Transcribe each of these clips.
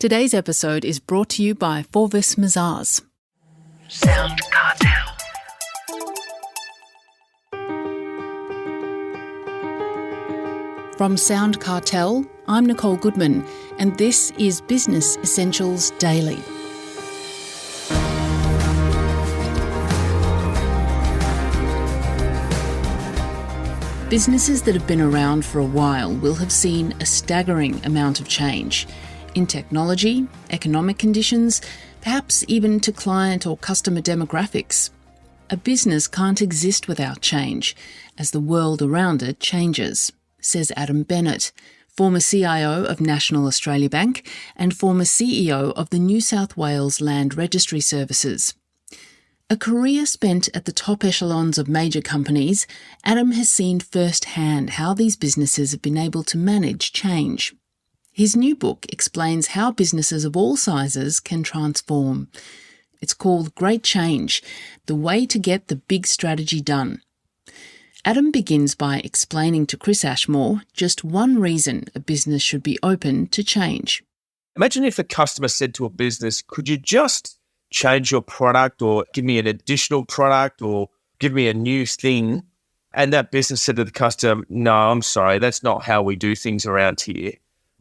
Today's episode is brought to you by Forvis Mazars. SoundCartel. From SoundCartel, I'm Nicole Goodman, and this is Business Essentials Daily. Businesses that have been around for a while will have seen a staggering amount of change in technology, economic conditions, perhaps even to client or customer demographics. A business can't exist without change, as the world around it changes, says Adam Bennett, former CIO of National Australia Bank and former CEO of the New South Wales Land Registry Services. A career spent at the top echelons of major companies, Adam has seen firsthand how these businesses have been able to manage change. His new book explains how businesses of all sizes can transform. It's called Great Change, The Way to Get the Big Strategy Done. Adam begins by explaining to Chris Ashmore just one reason a business should be open to change. Imagine if a customer said to a business, could you just change your product or give me an additional product or give me a new thing? And that business said to the customer, no, I'm sorry, that's not how we do things around here.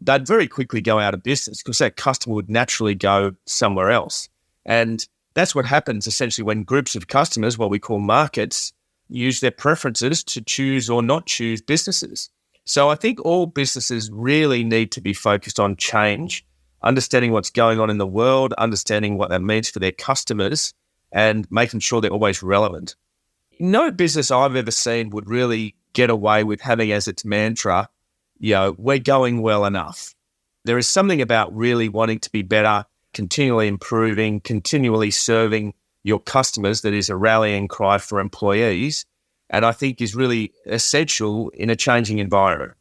They'd very quickly go out of business because that customer would naturally go somewhere else. And that's what happens essentially when groups of customers, what we call markets, use their preferences to choose or not choose businesses. So I think all businesses really need to be focused on change, understanding what's going on in the world, understanding what that means for their customers, and making sure they're always relevant. No business I've ever seen would really get away with having as its mantra, we're going well enough. There is something about really wanting to be better, continually improving, continually serving your customers that is a rallying cry for employees, and I think is really essential in a changing environment.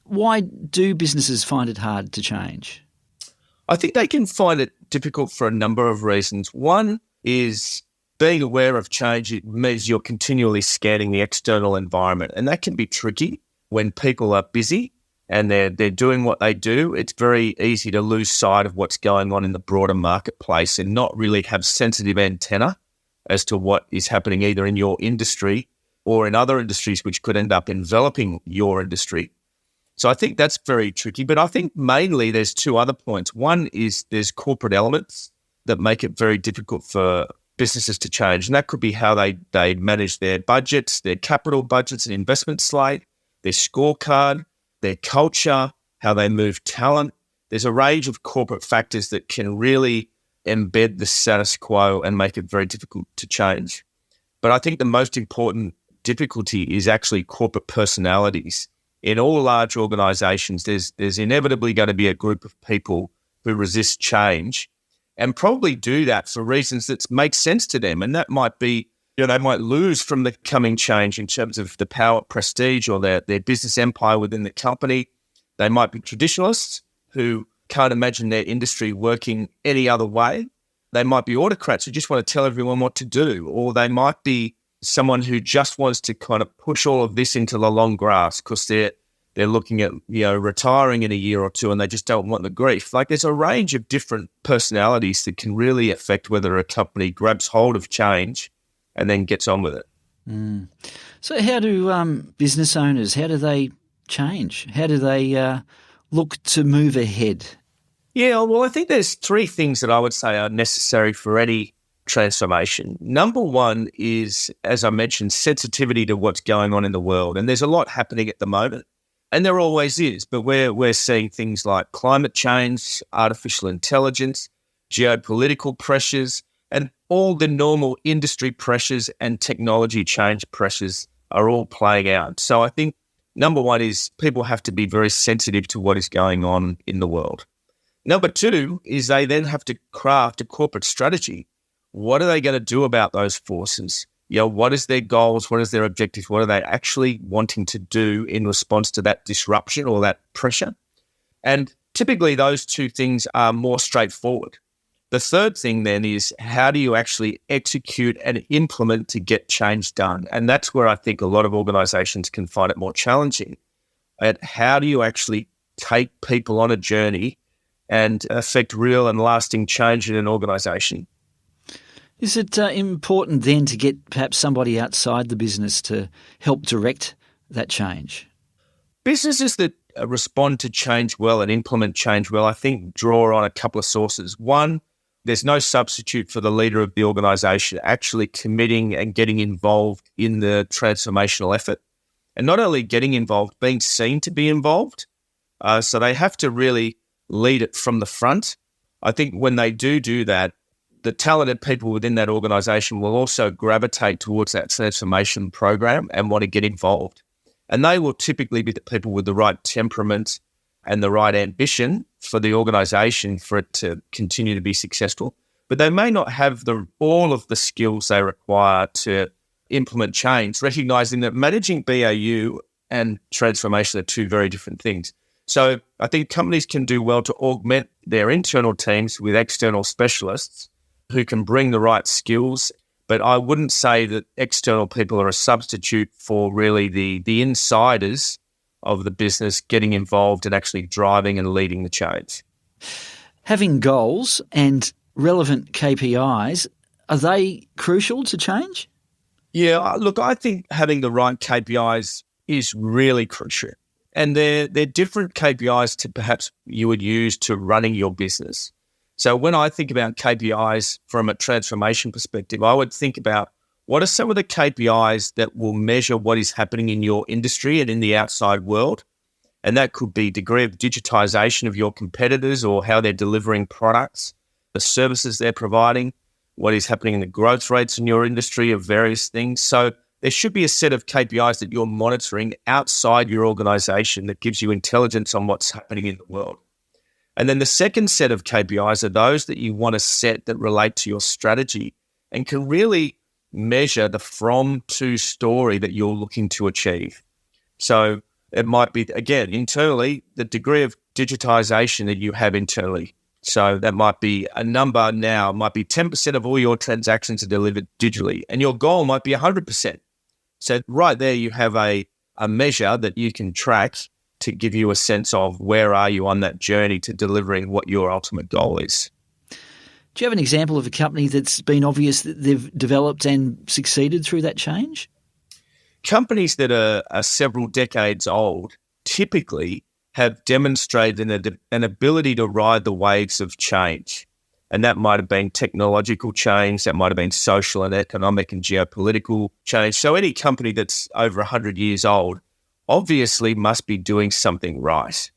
Why do businesses find it hard to change? I think they can find it difficult for a number of reasons. One is being aware of change. It means you're continually scanning the external environment, and that can be tricky when people are busy and they're doing what they do. It's very easy to lose sight of what's going on in the broader marketplace and not really have sensitive antenna as to what is happening either in your industry or in other industries which could end up enveloping your industry. So I think that's very tricky, but I think mainly there's two other points. One is there's corporate elements that make it very difficult for businesses to change, and that could be how they manage their budgets, their capital budgets and investment slate, their scorecard, their culture, how they move talent. There's a range of corporate factors that can really embed the status quo and make it very difficult to change. But I think the most important difficulty is actually corporate personalities. In all large organizations, there's inevitably going to be a group of people who resist change and probably do that for reasons that make sense to them. And that might be, they might lose from the coming change in terms of the power, prestige, or their business empire within the company. They might be traditionalists who can't imagine their industry working any other way. They might be autocrats who just want to tell everyone what to do, or they might be someone who just wants to kind of push all of this into the long grass because they're looking at, retiring in a year or two and they just don't want the grief. Like, there's a range of different personalities that can really affect whether a company grabs hold of change and then gets on with it. Mm. So how do business owners, how do they change? How do they look to move ahead? Yeah, well, I think there's three things that I would say are necessary for any transformation. Number one is, as I mentioned, sensitivity to what's going on in the world. And there's a lot happening at the moment. And there always is, but we're seeing things like climate change, artificial intelligence, geopolitical pressures, and all the normal industry pressures and technology change pressures are all playing out. So I think number one is people have to be very sensitive to what is going on in the world. Number two is they then have to craft a corporate strategy. What are they going to do about those forces? What is their goals? What is their objectives? What are they actually wanting to do in response to that disruption or that pressure? And typically those two things are more straightforward. The third thing then is, how do you actually execute and implement to get change done? And that's where I think a lot of organizations can find it more challenging. At how do you actually take people on a journey and affect real and lasting change in an organisation. Is it important then to get perhaps somebody outside the business to help direct that change? Businesses that respond to change well and implement change well, I think, draw on a couple of sources. One, there's no substitute for the leader of the organisation actually committing and getting involved in the transformational effort. And not only getting involved, being seen to be involved. So they have to really lead it from the front. I think when they do that, the talented people within that organisation will also gravitate towards that transformation program and want to get involved. And they will typically be the people with the right temperament and the right ambition for the organisation for it to continue to be successful. But they may not have all of the skills they require to implement change, recognising that managing BAU and transformation are two very different things. So I think companies can do well to augment their internal teams with external specialists who can bring the right skills. But I wouldn't say that external people are a substitute for really the insiders of the business getting involved and actually driving and leading the change. Having goals and relevant KPIs, are they crucial to change? Yeah, look, I think having the right KPIs is really crucial. And they're different KPIs to perhaps you would use to running your business. So when I think about KPIs from a transformation perspective, I would think about what are some of the KPIs that will measure what is happening in your industry and in the outside world. And that could be degree of digitization of your competitors or how they're delivering products, the services they're providing, what is happening in the growth rates in your industry of various things. So there should be a set of KPIs that you're monitoring outside your organization that gives you intelligence on what's happening in the world. And then the second set of KPIs are those that you want to set that relate to your strategy and can really measure the from to story that you're looking to achieve. So it might be, again, internally, the degree of digitization that you have internally. So that might be a number now, might be 10% of all your transactions are delivered digitally, and your goal might be 100%. So right there you have a measure that you can track to give you a sense of where are you on that journey to delivering what your ultimate goal is. Do you have an example of a company that's been obvious that they've developed and succeeded through that change? Companies that are several decades old typically have demonstrated an ability to ride the waves of change. And that might have been technological change, that might have been social and economic and geopolitical change. So any company that's over 100 years old obviously must be doing something right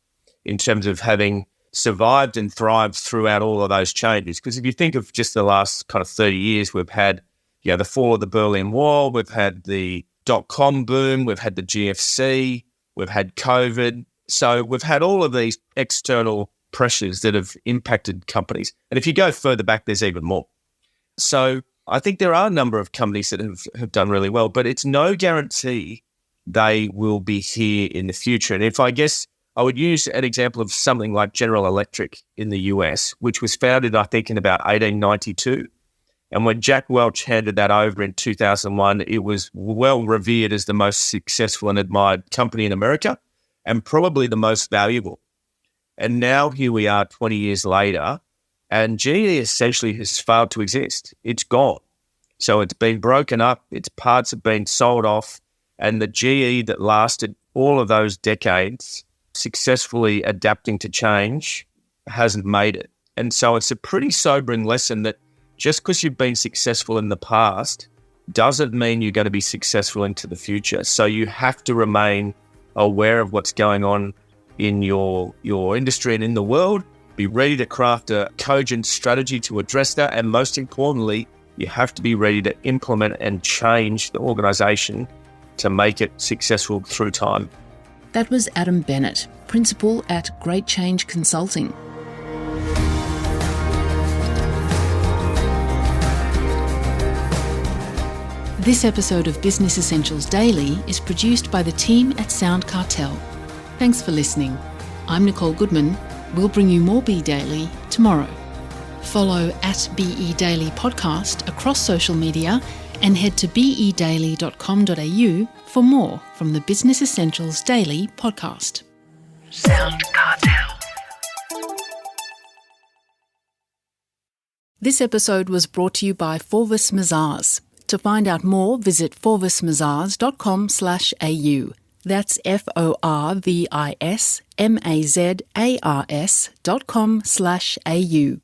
in terms of having survived and thrived throughout all of those changes. Because if you think of just the last kind of 30 years, we've had the fall of the Berlin Wall, we've had the dot-com boom, we've had the GFC, we've had COVID. So we've had all of these external pressures that have impacted companies. And if you go further back, there's even more. So I think there are a number of companies that have done really well, but it's no guarantee they will be here in the future. And if I would use an example of something like General Electric in the US, which was founded, I think, in about 1892. And when Jack Welch handed that over in 2001, it was well revered as the most successful and admired company in America and probably the most valuable. And now here we are 20 years later, and GE essentially has failed to exist. It's gone. So it's been broken up, its parts have been sold off, and the GE that lasted all of those decades successfully adapting to change hasn't made it. And so it's a pretty sobering lesson that just because you've been successful in the past doesn't mean you're going to be successful into the future. So you have to remain aware of what's going on in your industry and in the world, be ready to craft a cogent strategy to address that, and most importantly, you have to be ready to implement and change the organisation to make it successful through time. That was Adam Bennett, Principal at Great Change Consulting. This episode of Business Essentials Daily is produced by the team at SoundCartel. Thanks for listening. I'm Nicole Goodman. We'll bring you more Be Daily tomorrow. Follow at BE Daily Podcast across social media and head to bedaily.com.au for more from the Business Essentials Daily podcast. SoundCartel. This episode was brought to you by Forvis Mazars. To find out more, visit forvismazars.com/au. That's FORVISMAZARS.com/au.